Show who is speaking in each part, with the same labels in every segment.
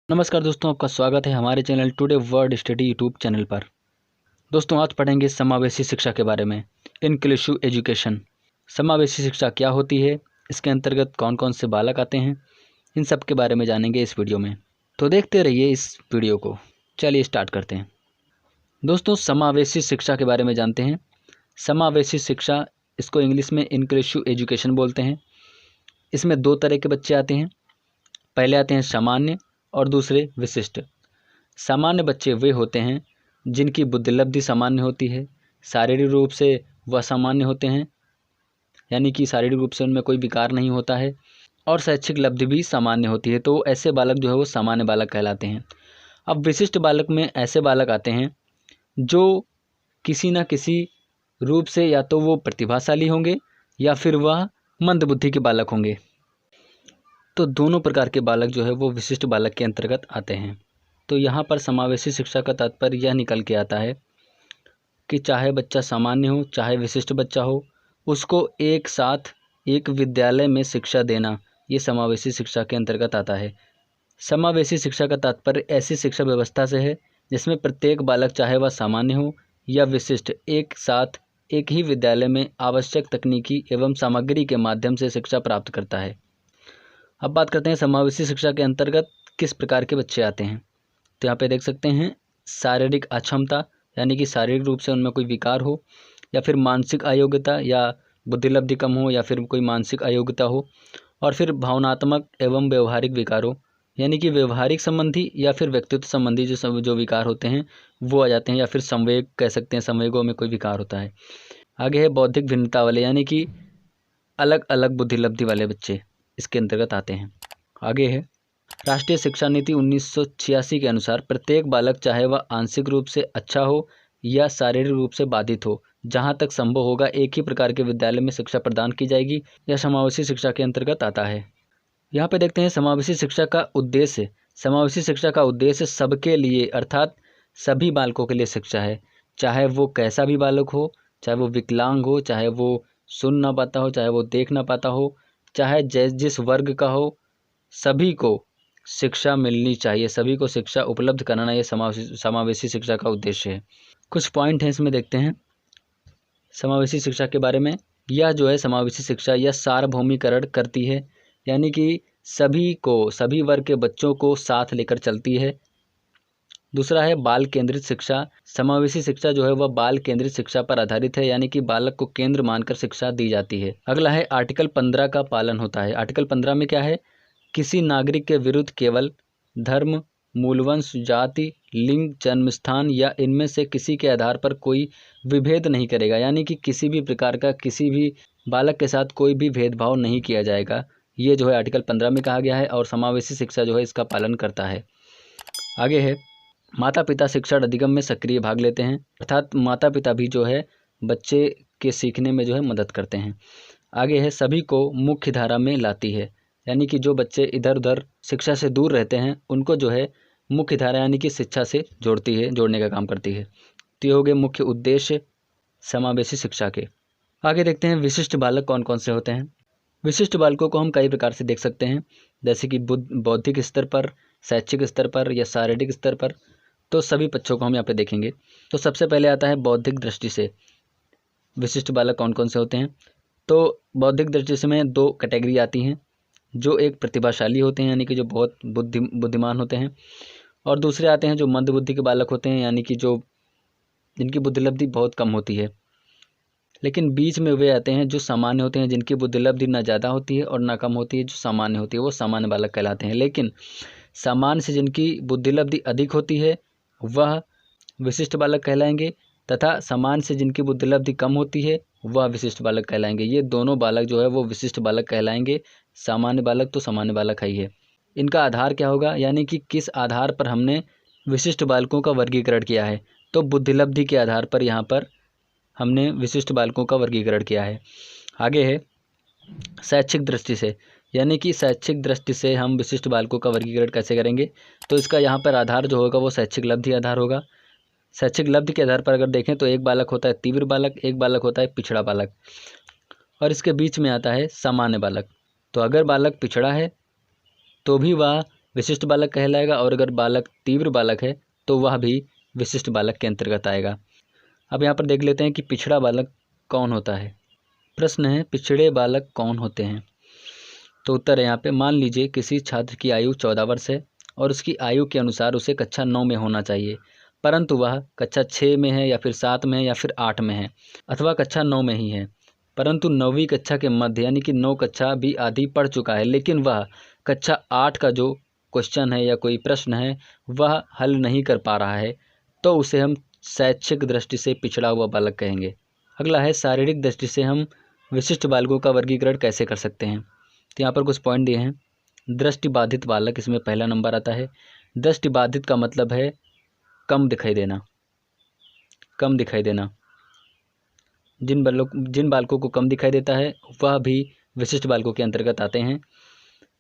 Speaker 1: नमस्कार दोस्तों, आपका स्वागत है हमारे channel today word study YouTube channel पर। दोस्तों, आज पढ़ेंगे समावेशी शिक्षा के बारे में, इंक्लूसिव एजुकेशन। समावेशी शिक्षा क्या होती है, इसके अंतर्गत कौन कौन से बालक आते हैं, इन सब के बारे में जानेंगे इस वीडियो में। तो देखते रहिए इस वीडियो को। चलिए स्टार्ट करते हैं। दोस्तों, समावेशी शिक्षा के बारे में जानते हैं। समावेशी शिक्षा, इसको इंग्लिश में इंक्लूसिव एजुकेशन बोलते हैं। इसमें दो तरह के बच्चे आते हैं। पहले आते हैं सामान्य और दूसरे विशिष्ट। सामान्य बच्चे वे होते हैं जिनकी बुद्धिलब्धि सामान्य होती है, शारीरिक रूप से वह सामान्य होते हैं, यानी कि शारीरिक रूप से उनमें कोई विकार नहीं होता है, और शैक्षिक लब्धि भी सामान्य होती है। तो ऐसे बालक जो है वो सामान्य बालक कहलाते हैं। अब विशिष्ट बालक में ऐसे बालक आते हैं जो किसी न किसी रूप से या तो वो प्रतिभाशाली होंगे या फिर वह मंदबुद्धि के बालक होंगे। तो दोनों प्रकार के बालक जो है वो विशिष्ट बालक के अंतर्गत आते हैं। तो यहाँ पर समावेशी शिक्षा का तात्पर्य यह निकल के आता है कि चाहे बच्चा सामान्य हो चाहे विशिष्ट बच्चा हो, उसको एक साथ एक विद्यालय में शिक्षा देना, ये समावेशी शिक्षा के अंतर्गत आता है। समावेशी शिक्षा का तात्पर्य ऐसी शिक्षा व्यवस्था से है जिसमें प्रत्येक बालक, चाहे वह सामान्य हो या विशिष्ट, एक साथ एक ही विद्यालय में आवश्यक तकनीकी एवं सामग्री के माध्यम से शिक्षा प्राप्त करता है। अब बात करते हैं समावेशी शिक्षा के अंतर्गत किस प्रकार के बच्चे आते हैं। तो यहाँ पे देख सकते हैं, शारीरिक अक्षमता, यानी कि शारीरिक रूप से उनमें कोई विकार हो, या फिर मानसिक अयोग्यता या बुद्धिलब्धि कम हो, या फिर कोई मानसिक अयोग्यता हो, और फिर भावनात्मक एवं व्यवहारिक विकार हो, यानी कि व्यवहारिक संबंधी या फिर व्यक्तित्व संबंधी जो विकार होते हैं वो आ जाते हैं, या फिर संवेग कह सकते हैं, संवेगों में कोई विकार होता है। आगे है बौद्धिक भिन्नता वाले, यानी कि अलग अलग बुद्धिलब्धि वाले बच्चे इसके अंतर्गत आते हैं। आगे है राष्ट्रीय शिक्षा नीति 1986 के अनुसार प्रत्येक बालक, चाहे वह आंशिक रूप से अच्छा हो या शारीरिक रूप से बाधित हो, जहां तक संभव होगा एक ही प्रकार के विद्यालय में शिक्षा प्रदान की जाएगी। यह समावेशी शिक्षा के अंतर्गत आता है। यहाँ पे देखते हैं समावेशी शिक्षा का उद्देश्य। समावेशी शिक्षा का उद्देश्य सबके लिए, अर्थात सभी बालकों के लिए शिक्षा है। चाहे वो कैसा भी बालक हो, चाहे वो विकलांग हो, चाहे वो सुन ना पाता हो, चाहे वो देख ना पाता हो, चाहे जिस वर्ग का हो, सभी को शिक्षा मिलनी चाहिए, सभी को शिक्षा उपलब्ध कराना, ये समावेशी शिक्षा का उद्देश्य है। कुछ पॉइंट हैं इसमें, देखते हैं समावेशी शिक्षा के बारे में। यह जो है समावेशी शिक्षा, यह सार्वभौमिकरण करती है, यानी कि सभी को, सभी वर्ग के बच्चों को साथ लेकर चलती है। दूसरा है बाल केंद्रित शिक्षा। समावेशी शिक्षा जो है वह बाल केंद्रित शिक्षा पर आधारित है, यानी कि बालक को केंद्र मानकर शिक्षा दी जाती है। अगला है आर्टिकल 15 का पालन होता है। आर्टिकल 15 में क्या है, किसी नागरिक के विरुद्ध केवल धर्म, मूलवंश, जाति, लिंग, जन्मस्थान या इनमें से किसी के आधार पर कोई विभेद नहीं करेगा, यानी कि किसी भी प्रकार का किसी भी बालक के साथ कोई भी भेदभाव नहीं किया जाएगा। ये जो है आर्टिकल 15 में कहा गया है, और समावेशी शिक्षा जो है इसका पालन करता है। आगे है माता पिता शिक्षण अधिगम में सक्रिय भाग लेते हैं, अर्थात माता पिता भी जो है बच्चे के सीखने में जो है मदद करते हैं। आगे है सभी को मुख्य धारा में लाती है, यानी कि जो बच्चे इधर उधर शिक्षा से दूर रहते हैं उनको जो है मुख्य धारा यानी कि शिक्षा से जोड़ती है, जोड़ने का काम करती है। तो ये हो गए मुख्य उद्देश्य समावेशी शिक्षा के। आगे देखते हैं विशिष्ट बालक कौन कौन से होते हैं। विशिष्ट बालकों को हम कई प्रकार से देख सकते हैं, जैसे कि बौद्धिक स्तर पर, शैक्षिक स्तर पर या शारीरिक स्तर पर। तो सभी पक्षों को हम यहाँ पे देखेंगे। तो सबसे पहले आता है बौद्धिक दृष्टि से विशिष्ट बालक कौन कौन से होते हैं। तो बौद्धिक दृष्टि से में दो कैटेगरी आती हैं, जो एक प्रतिभाशाली होते हैं, यानी कि जो बहुत बुद्धिमान होते हैं, और दूसरे आते हैं जो मंद बुद्धि के बालक होते हैं, यानी कि जो जिनकी बुद्धिलब्धि बहुत कम होती है। लेकिन बीच में वे आते हैं जो सामान्य होते हैं, जिनकी बुद्धिलब्धि ना ज़्यादा होती है और ना कम होती है, जो सामान्य होती है, वो सामान्य बालक कहलाते हैं। लेकिन सामान्य से जिनकी बुद्धिलब्धि अधिक होती है वह विशिष्ट बालक कहलाएंगे, तथा सामान्य से जिनकी बुद्धिलब्धि कम होती है वह विशिष्ट बालक कहलाएंगे। ये दोनों बालक जो है वो विशिष्ट बालक कहलाएंगे। सामान्य बालक तो सामान्य बालक है ही है। इनका आधार क्या होगा, यानी कि किस आधार पर हमने विशिष्ट बालकों का वर्गीकरण किया है। तो बुद्धिलब्धि के आधार पर यहाँ पर हमने विशिष्ट बालकों का वर्गीकरण किया है। आगे है शैक्षिक दृष्टि से, यानी कि शैक्षिक दृष्टि से हम विशिष्ट बालकों का वर्गीकरण कैसे करेंगे। तो इसका यहाँ पर आधार जो होगा वो शैक्षिक लब्धि आधार होगा। शैक्षिक लब्धि के आधार पर अगर देखें तो एक बालक होता है तीव्र बालक, एक बालक होता है पिछड़ा बालक, और इसके बीच में आता है सामान्य बालक। तो अगर बालक पिछड़ा है तो भी वह विशिष्ट बालक कहलाएगा, और अगर बालक तीव्र बालक है तो वह भी विशिष्ट बालक के अंतर्गत आएगा। अब यहाँ पर देख लेते हैं कि पिछड़ा बालक कौन होता है। प्रश्न है, पिछड़े बालक कौन होते हैं? तो उत्तर है यहाँ पे, मान लीजिए किसी छात्र की आयु 14 वर्ष है और उसकी आयु के अनुसार उसे कक्षा 9 में होना चाहिए, परंतु वह कक्षा 6 में है या फिर 7 में है या फिर 8 में है, अथवा कक्षा 9 में ही है, परंतु 9वीं कक्षा के मध्य यानी कि 9 कक्षा भी आधी पढ़ चुका है, लेकिन वह कक्षा 8 का जो क्वेश्चन है या कोई प्रश्न है वह हल नहीं कर पा रहा है, तो उसे हम शैक्षिक दृष्टि से पिछड़ा हुआ बालक कहेंगे। अगला है, शारीरिक दृष्टि से हम विशिष्ट बालकों का वर्गीकरण कैसे कर सकते हैं। तो यहाँ पर कुछ पॉइंट दिए हैं। दृष्टिबाधित बालक, इसमें पहला नंबर आता है। दृष्टिबाधित का मतलब है कम दिखाई देना, कम दिखाई देना। जिन बालकों को कम दिखाई देता है वह भी विशिष्ट बालकों के अंतर्गत आते हैं।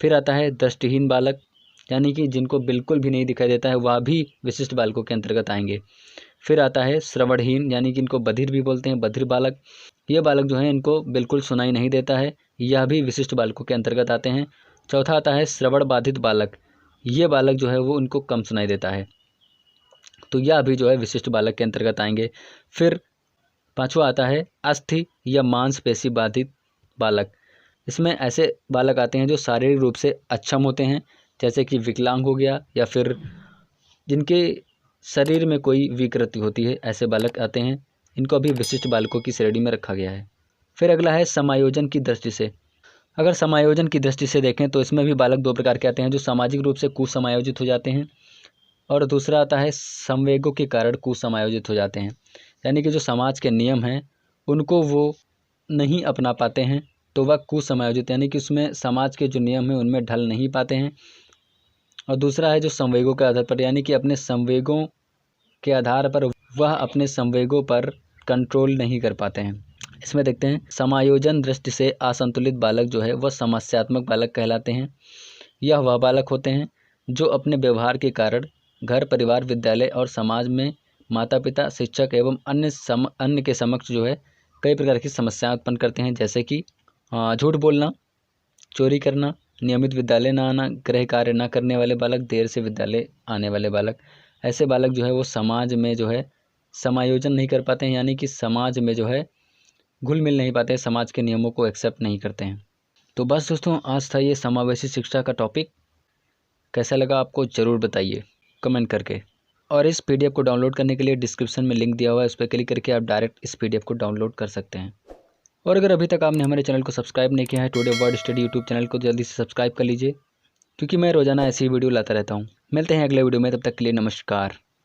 Speaker 1: फिर आता है दृष्टिहीन बालक, यानी कि जिनको बिल्कुल भी नहीं दिखाई देता है वह भी विशिष्ट बालकों के अंतर्गत आएंगे। फिर आता है श्रवणहीन, यानी कि इनको बधिर भी बोलते हैं, बधिर बालक। ये बालक जो है इनको बिल्कुल सुनाई नहीं देता है, यह भी विशिष्ट बालकों के अंतर्गत आते हैं। चौथा आता है श्रवण बाधित बालक, ये बालक जो है वो उनको कम सुनाई देता है, तो यह भी जो है विशिष्ट बालक के अंतर्गत आएंगे। फिर पांचवा आता है अस्थि या मांसपेशी बाधित बालक। इसमें ऐसे बालक आते हैं जो शारीरिक रूप से अक्षम होते हैं, जैसे कि विकलांग हो गया, या फिर जिनके शरीर में कोई विकृति होती है, ऐसे बालक आते हैं। इनको अभी विशिष्ट बालकों की श्रेणी में रखा गया है। फिर अगला है समायोजन की दृष्टि से। अगर समायोजन की दृष्टि से देखें तो इसमें भी बालक दो प्रकार के आते हैं, जो सामाजिक रूप से कुसमायोजित हो जाते हैं, और दूसरा आता है संवेगों के कारण कुसमायोजित हो जाते हैं, यानी कि जो समाज के नियम हैं उनको वो नहीं अपना पाते हैं, तो वह कुसमायोजित, यानी कि उसमें समाज के जो नियम हैं उनमें ढल नहीं पाते हैं। और दूसरा है जो संवेगों के आधार पर, यानी कि अपने संवेगों के आधार पर वह अपने संवेगों पर कंट्रोल नहीं कर पाते हैं। इसमें देखते हैं, समायोजन दृष्टि से असंतुलित बालक जो है वह समस्यात्मक बालक कहलाते हैं। यह वह बालक होते हैं जो अपने व्यवहार के कारण घर, परिवार, विद्यालय और समाज में माता पिता, शिक्षक एवं अन्य के समक्ष जो है कई प्रकार की समस्याएं उत्पन्न करते हैं, जैसे कि झूठ बोलना, चोरी करना, नियमित विद्यालय न आना, गृह कार्य न करने वाले बालक, देर से विद्यालय आने वाले बालक। ऐसे बालक जो है वो समाज में जो है समायोजन नहीं कर पाते हैं, यानी कि समाज में जो है घुल मिल नहीं पाते हैं, समाज के नियमों को एक्सेप्ट नहीं करते हैं। तो बस दोस्तों, आज था ये समावेशी शिक्षा का टॉपिक। कैसा लगा आपको ज़रूर बताइए कमेंट करके। और इस PDF को डाउनलोड करने के लिए डिस्क्रिप्शन में लिंक दिया हुआ है, उस पर क्लिक करके आप डायरेक्ट इस PDF को डाउनलोड कर सकते हैं। और अगर अभी तक आपने हमारे चैनल को सब्सक्राइब नहीं किया है, today word study YouTube channel को जल्दी से सब्सक्राइब कर लीजिए, क्योंकि मैं रोजाना ऐसी वीडियो लाता रहता हूँ। मिलते हैं अगले वीडियो में, तब तक के लिए नमस्कार।